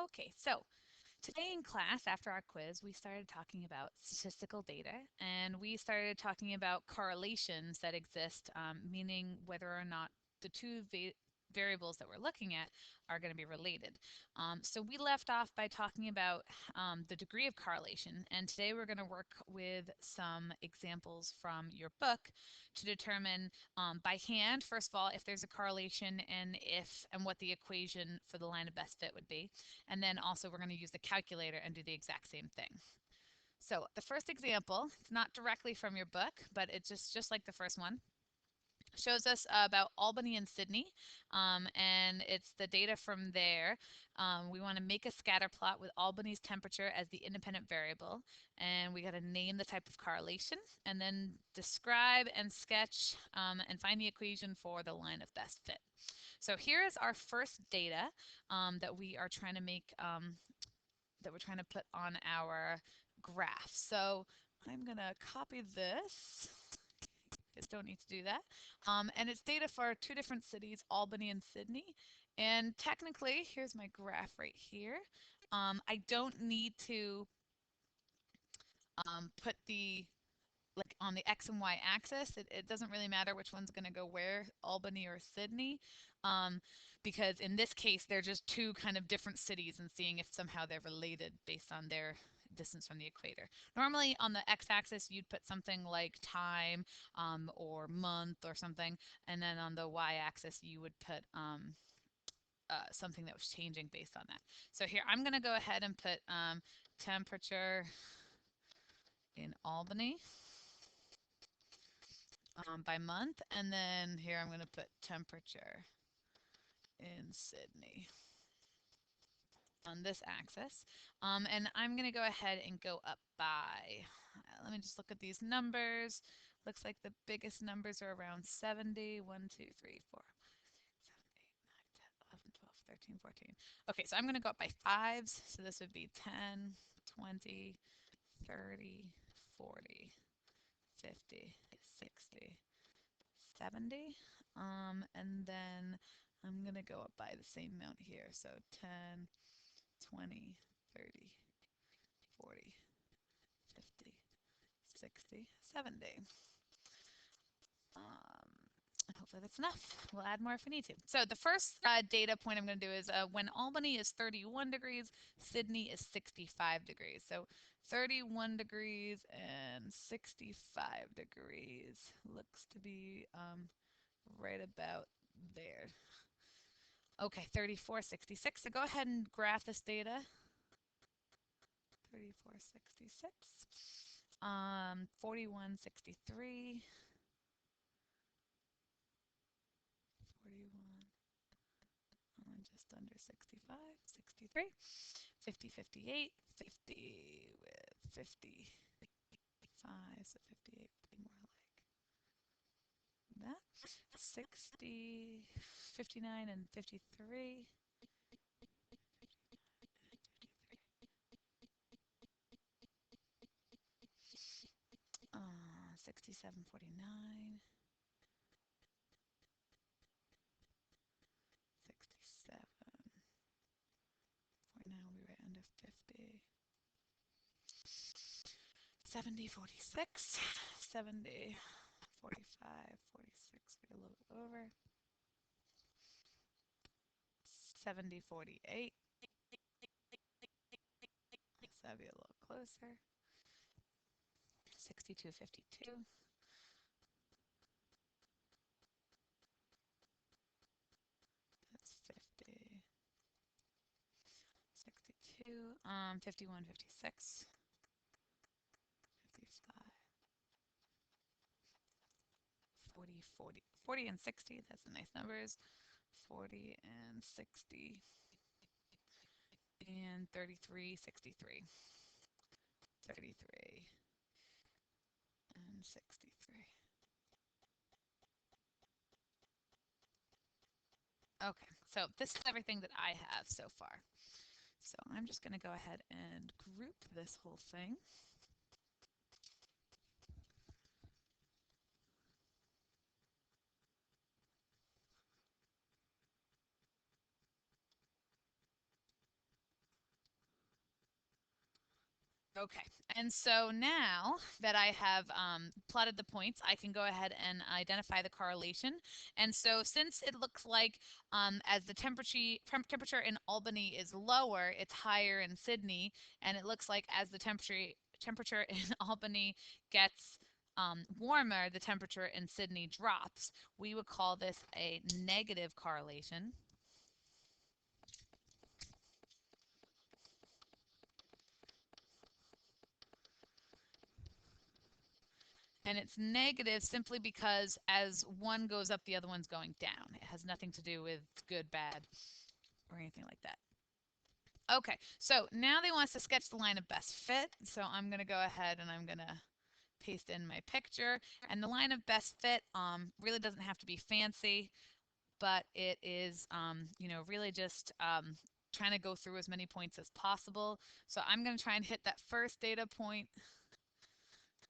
Okay, so today in class, after our quiz, we started talking about statistical data and we started talking about correlations that exist, meaning whether or not the two variables that we're looking at are going to be related. So we left off by talking about the degree of correlation, and today we're going to work with some examples from your book to determine by hand, first of all, if there's a correlation and what the equation for the line of best fit would be. And then also we're going to use the calculator and do the exact same thing. So the first example, it's not directly from your book, but it's just like the first one. Shows us about Albany and Sydney, and it's the data from there. We want to make a scatter plot with Albany's temperature as the independent variable, and we got to name the type of correlation, and then describe and sketch and find the equation for the line of best fit. So here is our first data that we are trying to make, that we're trying to put on our graph. So I'm going to copy this. Just don't need to do that. And it's data for two different cities, Albany and Sydney. And technically, here's my graph right here. I don't need to put the like on the X and Y axis. It doesn't really matter which one's going to go where, Albany or Sydney, because in this case, they're just two kind of different cities and seeing if somehow they're related based on their distance from the equator. Normally on the x-axis, you'd put something like time or month or something, and then on the y-axis, you would put something that was changing based on that. So here, I'm going to go ahead and put temperature in Albany by month, and then here I'm going to put temperature in Sydney on this axis. And I'm going to go ahead and go up by, let me just look at these numbers. Looks like the biggest numbers are around 70. 1, 2, 3, 4, 7, 8, 9, 10, 11, 12, 13, 14. Okay, so I'm going to go up by fives. So this would be 10, 20, 30, 40, 50, 60, 70. And then I'm going to go up by the same amount here. So 10, 20, 30, 40, 50, 60, 70. Hopefully that's enough. We'll add more if we need to. So the first data point I'm going to do is when Albany is 31 degrees, Sydney is 65 degrees. So 31 degrees and 65 degrees looks to be right about there. Okay, 34, 66. So go ahead and graph this data. 34, 66. 41, 63. 41, just under 65, 63. 50, 58, 50 with 55, so 58 would be more like that. 60, 59, and 53. 67, 49. 67. 49 will be right under 50. 70, 46. 70, 45, 46, be a little bit over. 70, 48. So that'd be a little closer. 62, 52. That's 50. 62. 51, 56. 55. 40, 40. 40 and 60. That's the nice numbers. 40 and 60. And 33, 63. 33 and 63. Okay, so this is everything that I have so far. So I'm just going to go ahead and group this whole thing. Okay, and so now that I have plotted the points, I can go ahead and identify the correlation. And so since it looks like as the temperature in Albany is lower, it's higher in Sydney, and it looks like as the temperature in Albany gets warmer, the temperature in Sydney drops. We would call this a negative correlation. And it's negative simply because as one goes up, the other one's going down. It has nothing to do with good, bad, or anything like that. Okay, so now they want us to sketch the line of best fit. So I'm going to go ahead and I'm going to paste in my picture. And the line of best fit really doesn't have to be fancy, but it is, really just trying to go through as many points as possible. So I'm going to try and hit that first data point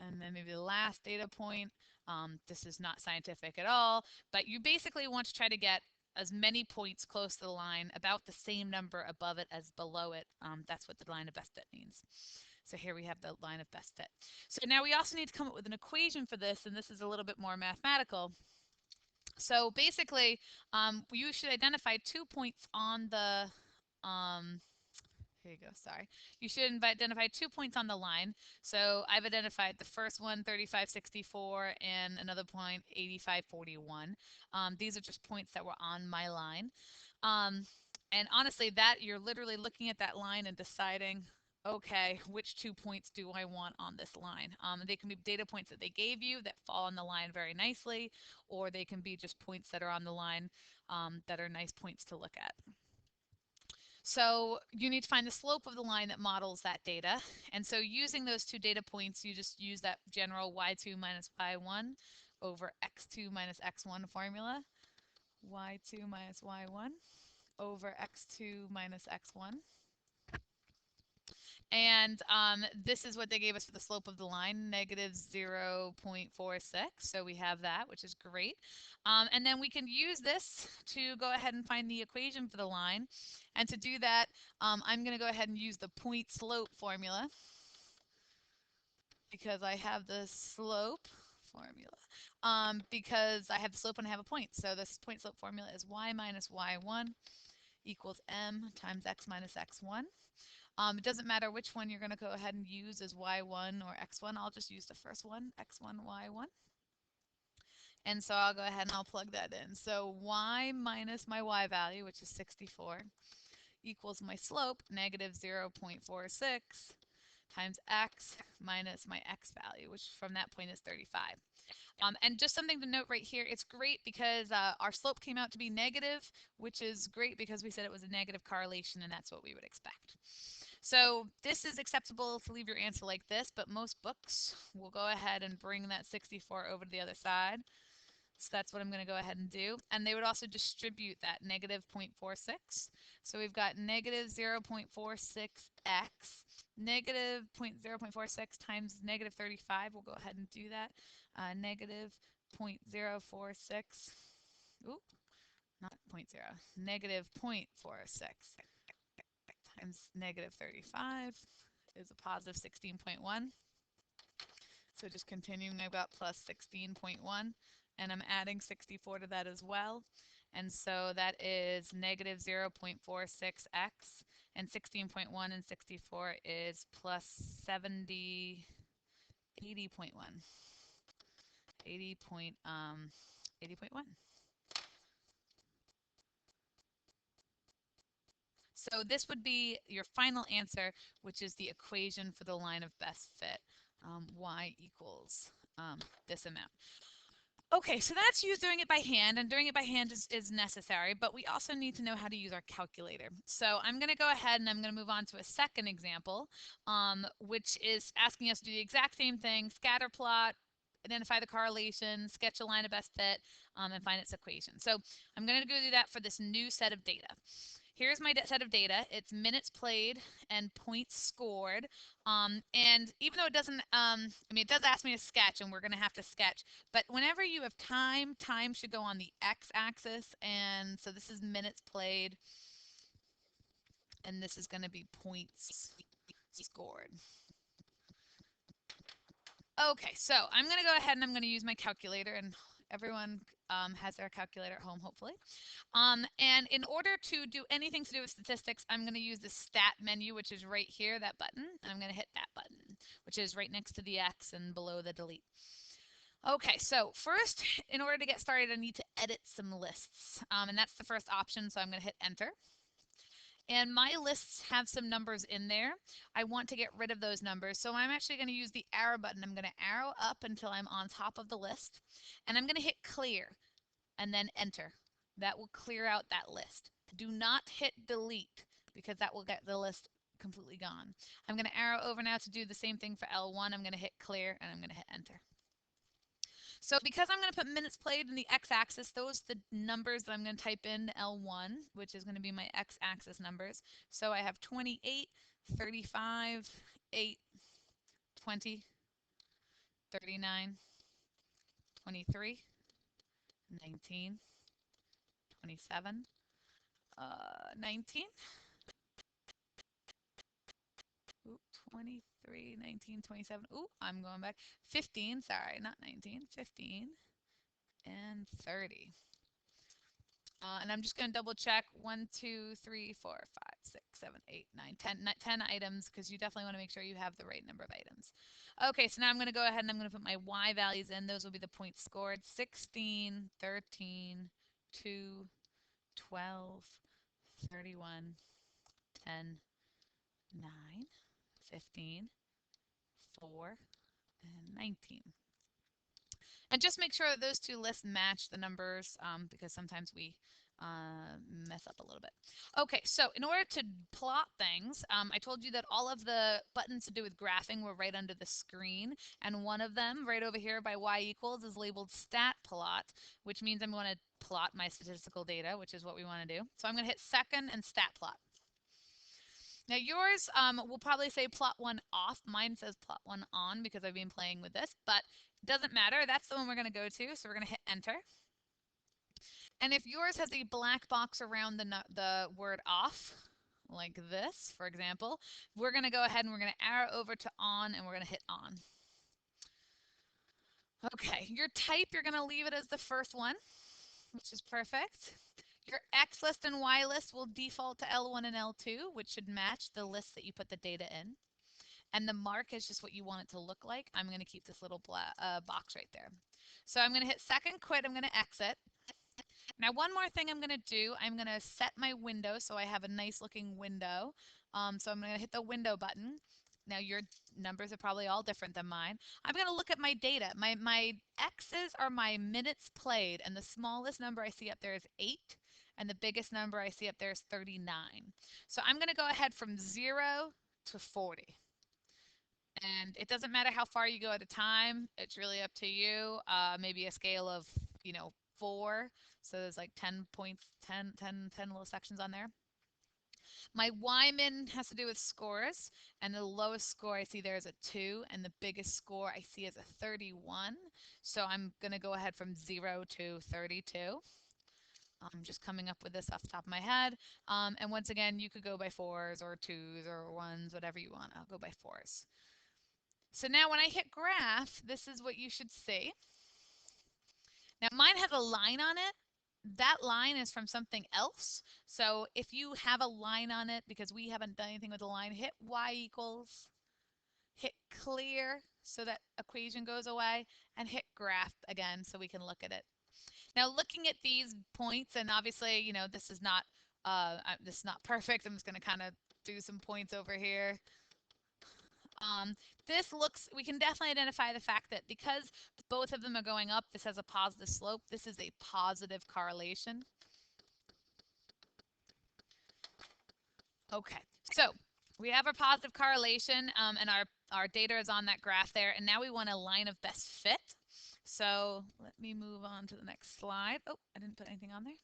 and then maybe the last data point. This is not scientific at all, but you basically want to try to get as many points close to the line, about the same number above it as below it. That's what the line of best fit means. So here we have the line of best fit. So now we also need to come up with an equation for this, and this is a little bit more mathematical. So basically, you should identify 2 points on the here you go, sorry. You should identify 2 points on the line. So I've identified the first one, 35.64, and another point, 85.41. These are just points that were on my line. Um, and honestly, that you're literally looking at that line and deciding, okay, which 2 points do I want on this line? They can be data points that they gave you that fall on the line very nicely, or they can be just points that are on the line that are nice points to look at. So you need to find the slope of the line that models that data. And so using those two data points, you just use that general y2 minus y1 over x2 minus x1 formula. Y2 minus y1 over x2 minus x1. And this is what they gave us for the slope of the line, negative 0.46. So we have that, which is great. And then we can use this to go ahead and find the equation for the line. And to do that, I'm going to go ahead and use the point slope formula because I have the slope formula. Because I have the slope and I have a point. So this point slope formula is y minus y1 equals m times x minus x1. It doesn't matter which one you're going to go ahead and use as y1 or x1. I'll just use the first one, x1, y1. And so I'll go ahead and I'll plug that in. So y minus my y value, which is 64, equals my slope, negative 0.46, times x minus my x value, which from that point is 35. And just something to note right here, it's great because our slope came out to be negative, which is great because we said it was a negative correlation, and that's what we would expect. So this is acceptable to leave your answer like this, but most books will go ahead and bring that 64 over to the other side. So that's what I'm going to go ahead and do. And they would also distribute that negative 0.46. So we've got negative 0.46x, negative 0.46 times negative 35. We'll go ahead and do that. Negative 0.046. Oop, not 0.0. Negative 0.46 times negative 35 is a positive 16.1. So just continuing, I've got plus 16.1, and I'm adding 64 to that as well. And so that is negative 0.46x, and 16.1 and 64 is plus 70, 80.1. 80.1. So this would be your final answer, which is the equation for the line of best fit, y equals this amount. Okay, so that's you doing it by hand, and doing it by hand is necessary, but we also need to know how to use our calculator. So I'm going to go ahead and I'm going to move on to a second example, which is asking us to do the exact same thing, scatter plot, identify the correlation, sketch a line of best fit, and find its equation. So I'm going to go do that for this new set of data. Here's my set of data. It's minutes played and points scored. And even though it doesn't, it does ask me to sketch, and we're going to have to sketch. But whenever you have time, time should go on the x-axis. And so this is minutes played, and this is going to be points scored. Okay, so I'm going to go ahead and I'm going to use my calculator, and everyone has their calculator at home, hopefully. And in order to do anything to do with statistics, I'm going to use the stat menu, which is right here, that button, and I'm going to hit that button, which is right next to the X and below the delete. Okay, so first, in order to get started, I need to edit some lists, and that's the first option, so I'm going to hit enter. And my lists have some numbers in there. I want to get rid of those numbers, so I'm actually going to use the arrow button. I'm going to arrow up until I'm on top of the list, and I'm going to hit clear and then enter. That will clear out that list. Do not hit delete because that will get the list completely gone. I'm going to arrow over now to do the same thing for L1. I'm going to hit clear and I'm going to hit enter. So because I'm going to put minutes played in the x-axis, those are the numbers that I'm going to type in L1, which is going to be my x-axis numbers. So I have 28, 35, 8, 20, 39, 23, 19, 27, 19, ooh, 23, 19, 27, ooh, I'm going back, 15, sorry, not 19, 15, and 30. And I'm just going to double check 1, 2, 3, 4, 5, 6, 7, 8, 9, 10, 10 items because you definitely want to make sure you have the right number of items. Okay, so now I'm going to go ahead and I'm going to put my Y values in. Those will be the points scored. 16, 13, 2, 12, 31, 10, 9, 15, 4, and 19. And just make sure that those two lists match the numbers because sometimes we mess up a little bit. Okay, so in order to plot things, I told you that all of the buttons to do with graphing were right under the screen. And one of them right over here by y equals is labeled stat plot, which means I'm going to plot my statistical data, which is what we want to do. So I'm going to hit second and stat plot. Now yours will probably say plot one off. Mine says plot one on because I've been playing with this, but it doesn't matter. That's the one we're going to go to. So we're going to hit enter. And if yours has a black box around the word off, like this, for example, we're going to go ahead and we're going to arrow over to on and we're going to hit on. Okay, your type, you're going to leave it as the first one, which is perfect. Your X list and Y list will default to L1 and L2, which should match the list that you put the data in. And the mark is just what you want it to look like. I'm going to keep this little box right there. So I'm going to hit second quit. I'm going to exit. Now, one more thing I'm going to do, I'm going to set my window so I have a nice looking window. So I'm going to hit the window button. Now, your numbers are probably all different than mine. I'm going to look at my data. My X's are my minutes played, and the smallest number I see up there is 8, and the biggest number I see up there is 39. So I'm going to go ahead from 0 to 40. And it doesn't matter how far you go at a time. It's really up to you. Maybe a scale of, 4. So there's like 10 points, 10 little sections on there. My Y-min has to do with scores. And the lowest score I see there is a 2. And the biggest score I see is a 31. So I'm going to go ahead from 0 to 32. I'm just coming up with this off the top of my head. And once again, you could go by 4s or 2s or 1s, whatever you want. I'll go by 4s. So now when I hit graph, this is what you should see. Now mine has a line on it. That line is from something else. So if you have a line on it, because we haven't done anything with the line, hit y equals, hit clear so that equation goes away, and hit graph again so we can look at it. Now looking at these points, and obviously, this is not perfect. I'm just going to kind of do some points over here. We can definitely identify the fact that because both of them are going up, this has a positive slope. This is a positive correlation. Okay, so we have a positive correlation and our data is on that graph there. And now we want a line of best fit. So let me move on to the next slide. Oh, I didn't put anything on there.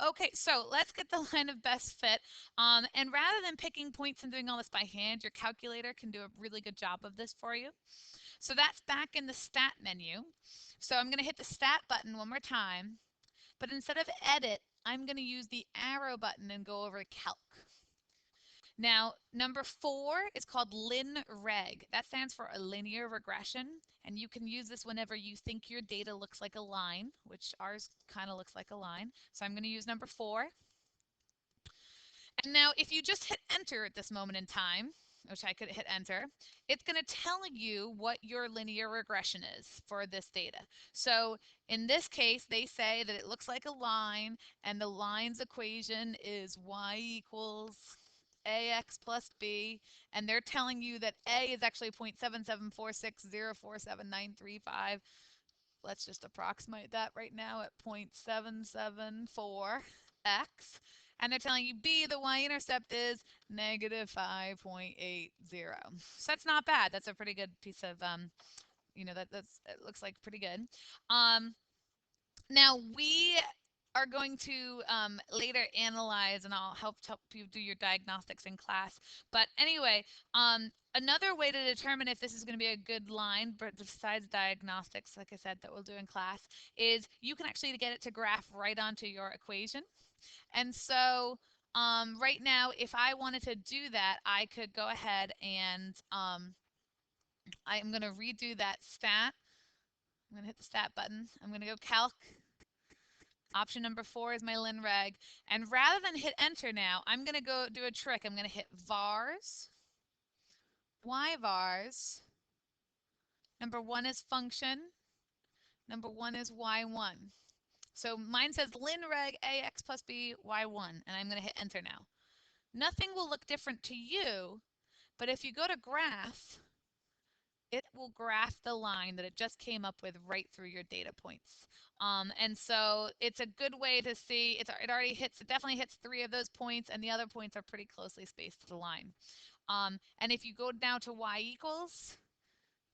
Okay, so let's get the line of best fit. And rather than picking points and doing all this by hand, your calculator can do a really good job of this for you. So that's back in the stat menu. So I'm going to hit the stat button one more time. But instead of edit, I'm going to use the arrow button and go over to calc. Now, number 4 is called lin-reg. That stands for a linear regression, and you can use this whenever you think your data looks like a line, which ours kind of looks like a line. So I'm going to use number 4. And now if you just hit enter at this moment in time, which I could hit enter, it's going to tell you what your linear regression is for this data. So in this case, they say that it looks like a line, and the line's equation is y equals ax plus b, and they're telling you that a is actually 0.7746047935. Let's just approximate that right now at 0.774x. And they're telling you B, the y-intercept is negative 5.80. So that's not bad. That's a pretty good piece of, it looks like pretty good. Now we are going to later analyze, and I'll help you do your diagnostics in class. But anyway, another way to determine if this is going to be a good line, but besides diagnostics, like I said, that we'll do in class, is you can actually get it to graph right onto your equation. And so right now, if I wanted to do that, I could go ahead and I'm going to redo that stat. I'm going to hit the stat button. I'm going to go calc. Option number 4 is my lin-reg. And rather than hit enter now, I'm going to go do a trick. I'm going to hit vars, y-vars. Number 1 is function. Number 1 is y1. So mine says lin-reg ax plus b y1, and I'm going to hit enter now. Nothing will look different to you, but if you go to graph, it will graph the line that it just came up with right through your data points. And so it's a good way to see, it definitely hits 3 of those points, and the other points are pretty closely spaced to the line. And if you go down to y equals,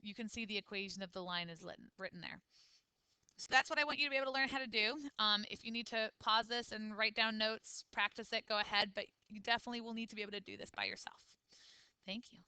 you can see the equation of the line is written there. So that's what I want you to be able to learn how to do. If you need to pause this and write down notes, practice it, go ahead, but you definitely will need to be able to do this by yourself. Thank you.